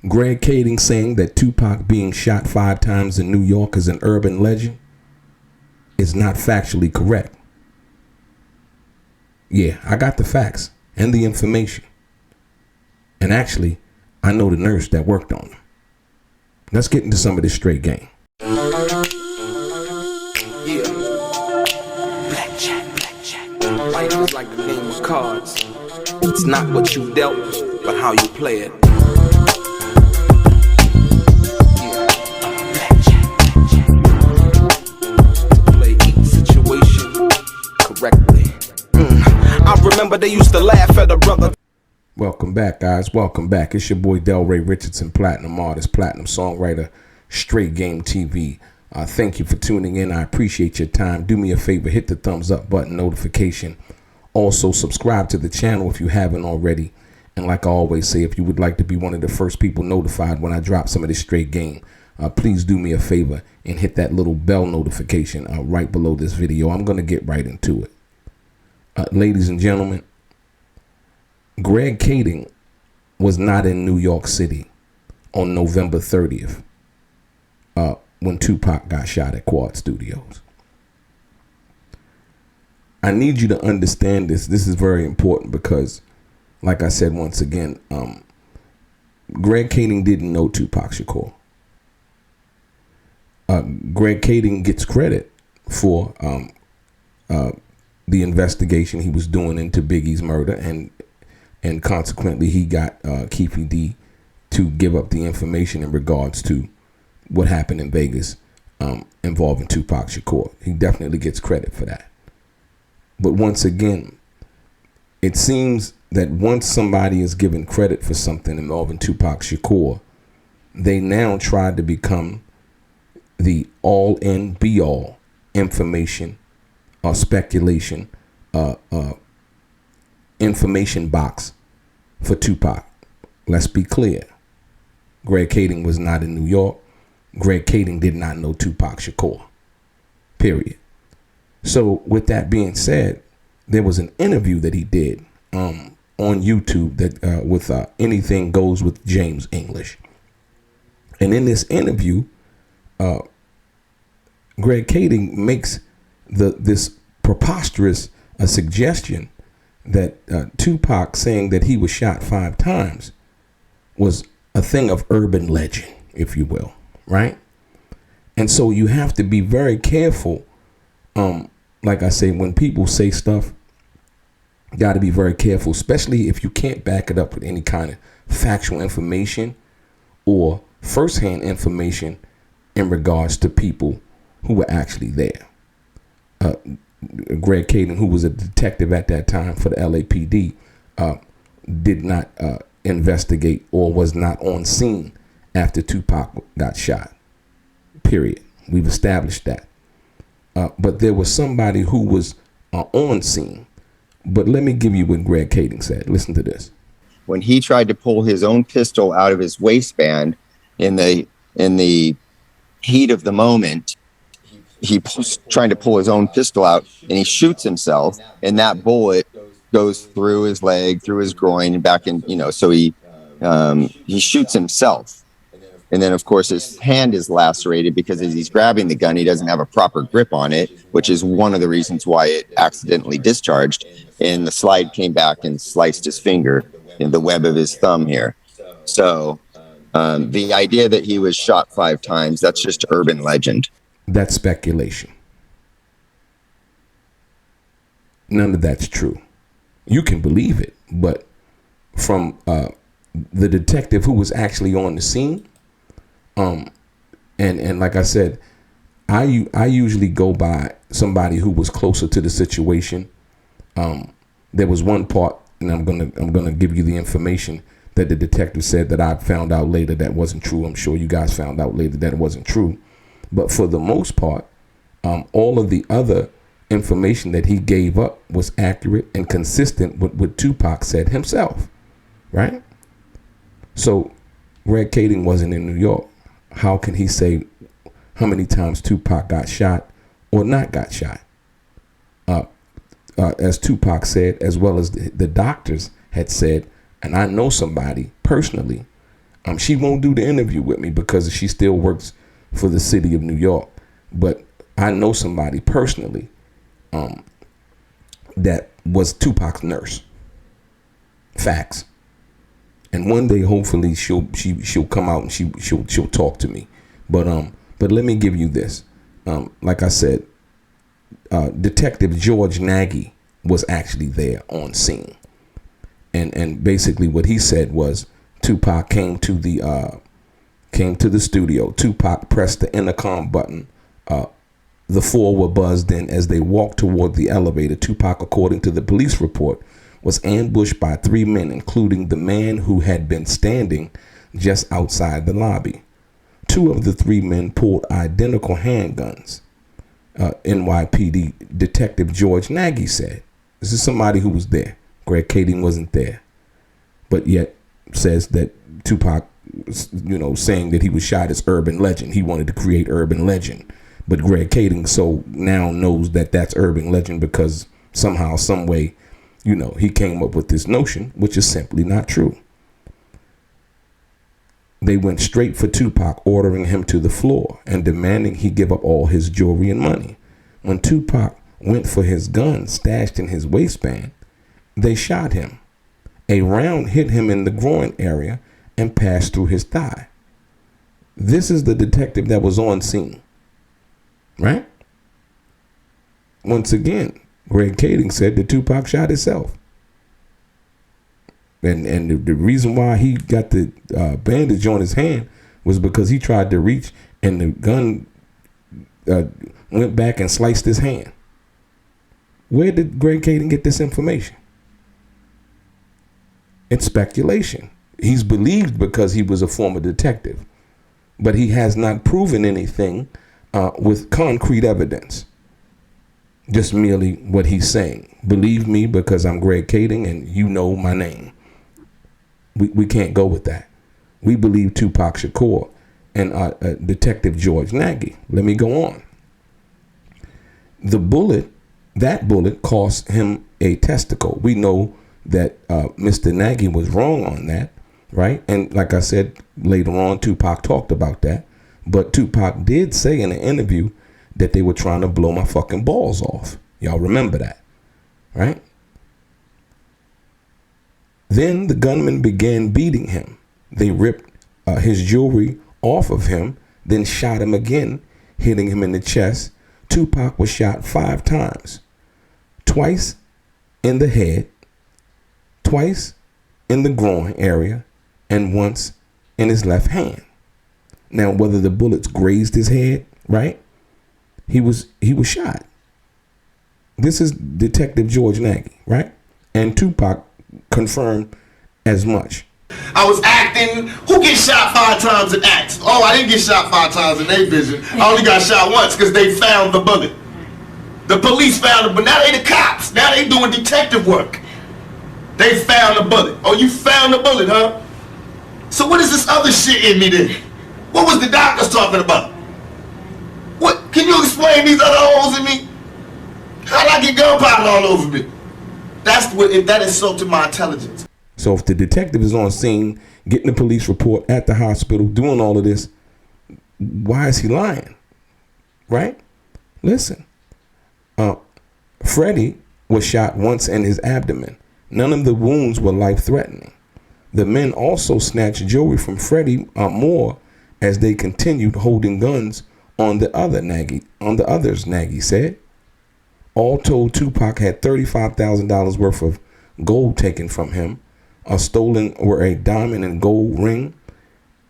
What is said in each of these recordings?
Greg Kading saying that Tupac being shot 5 times in New York is an urban legend is not factually correct. Yeah, I got the facts and the information. And actually, I know the nurse that worked on him. Let's get into some of this straight game. Yeah. Blackjack. Life is like a game of cards. It's not what you dealt, but how you play it. I remember they used to laugh at a brother. Welcome back, guys. Welcome back. It's your boy DELRAY Richardson, platinum artist, platinum songwriter, Straight Game TV. Thank you for tuning in. I appreciate your time. Do me a favor, hit the thumbs up button, notification. Also, subscribe to the channel if you haven't already. And like I always say, if you would like to be one of the first people notified when I drop some of this straight game, please do me a favor and hit that little bell notification right below this video. I'm going to get right into it. Ladies and gentlemen, Greg Kading was not in New York City on November 30th when Tupac got shot at Quad Studios. I need you to understand this. This is very important because, like I said once again, Greg Kading didn't know Tupac Shakur. Greg Kading gets credit for the investigation he was doing into Biggie's murder, and consequently he got Keefe D to give up the information in regards to what happened in Vegas involving Tupac Shakur. He definitely gets credit for that. But once again, it seems that once somebody is given credit for something involving Tupac Shakur, they now try to become the all-in, be-all information or speculation information box for Tupac. Let's be clear. Greg Kading was not in New York. Greg Kading did not know Tupac Shakur. Period. So with that being said, there was an interview that he did on YouTube that with Anything Goes with James English. And in this interview, Greg Kading makes this preposterous suggestion that Tupac saying that he was shot 5 times was a thing of urban legend, if you will, right? And so you have to be very careful. Like I say, when people say stuff, you got to be very careful, especially if you can't back it up with any kind of factual information or firsthand information in regards to people who were actually there. Greg Kading, who was a detective at that time for the LAPD, did not investigate or was not on scene after Tupac got shot. Period. We've established that. But there was somebody who was on scene. But let me give you what Greg Kading said. Listen to this. When he tried to pull his own pistol out of his waistband in the heat of the moment, he's trying to pull his own pistol out and he shoots himself, and that bullet goes through his leg, through his groin, and back in, so he shoots himself. And then, of course, his hand is lacerated because as he's grabbing the gun, he doesn't have a proper grip on it, which is one of the reasons why it accidentally discharged. And the slide came back and sliced his finger in the web of his thumb here. So the idea that he was shot 5 times, that's just urban legend. That's speculation. None of that's true. You can believe it, but from the detective who was actually on the scene, and like I said, I usually go by somebody who was closer to the situation. There was one part, and I'm gonna give you the information that the detective said that I found out later that wasn't true. I'm sure you guys found out later that it wasn't true. But for the most part, all of the other information that he gave up was accurate and consistent with what Tupac said himself, right? So Greg Kading wasn't in New York. How can he say how many times Tupac got shot or not got shot? As Tupac said, as well as the doctors had said, and I know somebody personally She won't do the interview with me because she still works for the city of New York. But I know somebody personally that was Tupac's nurse. Facts. And one day, hopefully, she'll come out and she'll talk to me. But let me give you this. Like I said, Detective George Nagy was actually there on scene, and basically what he said was Tupac came to the studio. Tupac pressed the intercom button. The four were buzzed in as they walked toward the elevator. Tupac, according to the police report, was ambushed by 3 men, including the man who had been standing just outside the lobby. 2 of the 3 men pulled identical handguns. NYPD Detective George Nagy said. This is somebody who was there. Greg Kading wasn't there, but yet says that Tupac, saying that he was shot as urban legend. He wanted to create urban legend, but Greg Kading so now knows that that's urban legend because somehow, some way, he came up with this notion, which is simply not true. They went straight for Tupac, ordering him to the floor and demanding he give up all his jewelry and money. When Tupac went for his gun stashed in his waistband, they shot him. A round hit him in the groin area and passed through his thigh. This is the detective that was on scene, right? Once again, Greg Kading said that Tupac shot himself. And the reason why he got the bandage on his hand was because he tried to reach and the gun went back and sliced his hand. Where did Greg Kading get this information? It's speculation. He's believed because he was a former detective, but he has not proven anything with concrete evidence. Just merely what he's saying. Believe me because I'm Greg Kading and you know my name. We can't go with that. We believe Tupac Shakur and Detective George Nagy. Let me go on. That bullet cost him a testicle. We know that Mr. Nagy was wrong on that, right? And like I said, later on, Tupac talked about that. But Tupac did say in an interview that they were trying to blow my fucking balls off. Y'all remember that, right? Then the gunman began beating him. They ripped his jewelry off of him, then shot him again, hitting him in the chest. Tupac was shot 5 times, twice in the head, twice in the groin area, and once in his left hand. Now, whether the bullets grazed his head, right? He was shot. This is Detective George Nagy, right? And Tupac confirmed as much. I was acting. Who gets shot 5 times in acts? Oh, I didn't get shot 5 times in their vision. I only got shot once because they found the bullet. The police found it, but now they the cops. Now they doing detective work. They found the bullet. Oh, you found the bullet, huh? So what is this other shit in me then? What was the doctors talking about? What? Can you explain these other holes in me? How'd I get gunpowder all over me? That insulted my intelligence. So if the detective is on scene, getting the police report at the hospital, doing all of this, why is he lying? Right? Listen. Freddie was shot once in his abdomen. None of the wounds were life-threatening. The men also snatched jewelry from Freddie Moore as they continued holding guns on the others, Nagy said. All told, Tupac had $35,000 worth of gold taken from him. Stolen were a diamond and gold ring,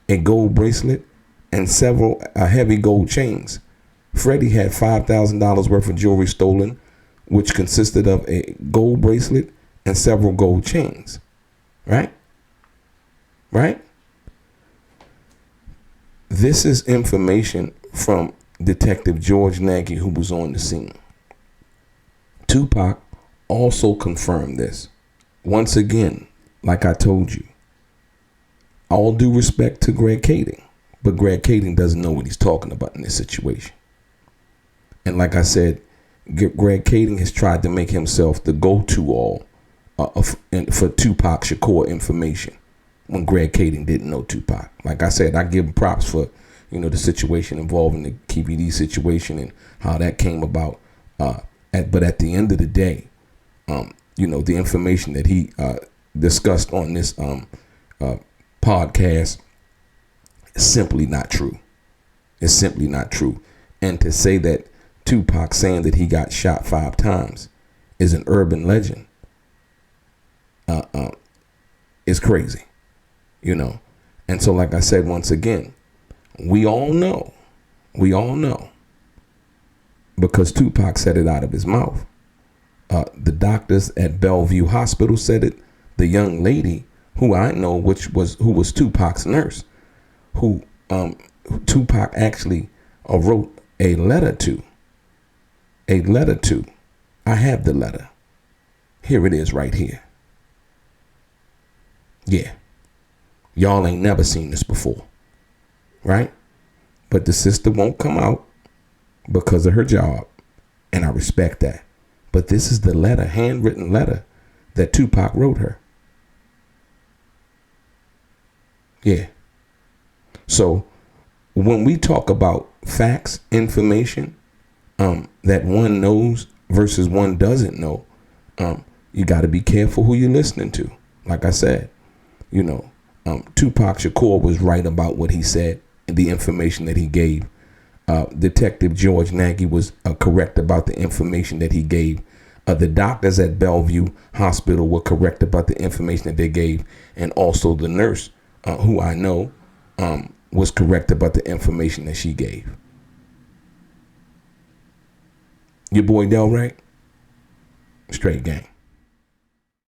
a gold bracelet, and several heavy gold chains. Freddie had $5,000 worth of jewelry stolen, which consisted of a gold bracelet and several gold chains. Right? Right? This is information from Detective George Nagy, who was on the scene. Tupac also confirmed this. Once again, like I told you, all due respect to Greg Kading, but Greg Kading doesn't know what he's talking about in this situation. And like I said, Greg Kading has tried to make himself the go-to all for Tupac Shakur information. when Greg Kading didn't know Tupac. Like I said, I give him props for, the situation involving the KVD situation and how that came about. But at the end of the day, the information that he discussed on this podcast is simply not true. It's simply not true. And to say that Tupac saying that he got shot 5 times is an urban legend is crazy, And so, like I said, once again, we all know, because Tupac said it out of his mouth. The doctors at Bellevue Hospital said it. The young lady who I know, who was Tupac's nurse, who Tupac actually wrote a letter to. I have the letter. Here it is right here. Yeah. Y'all ain't never seen this before. Right? But the sister won't come out because of her job. And I respect that. But this is the letter, handwritten letter that Tupac wrote her. Yeah. So when we talk about facts, information, that one knows versus one doesn't know, you got to be careful who you're listening to. Like I said, Tupac Shakur was right about what he said and the information that he gave. Detective George Nagy was correct about the information that he gave. The doctors at Bellevue Hospital were correct about the information that they gave. And also the nurse, who I know, was correct about the information that she gave. Your boy DELRAY, straight gang.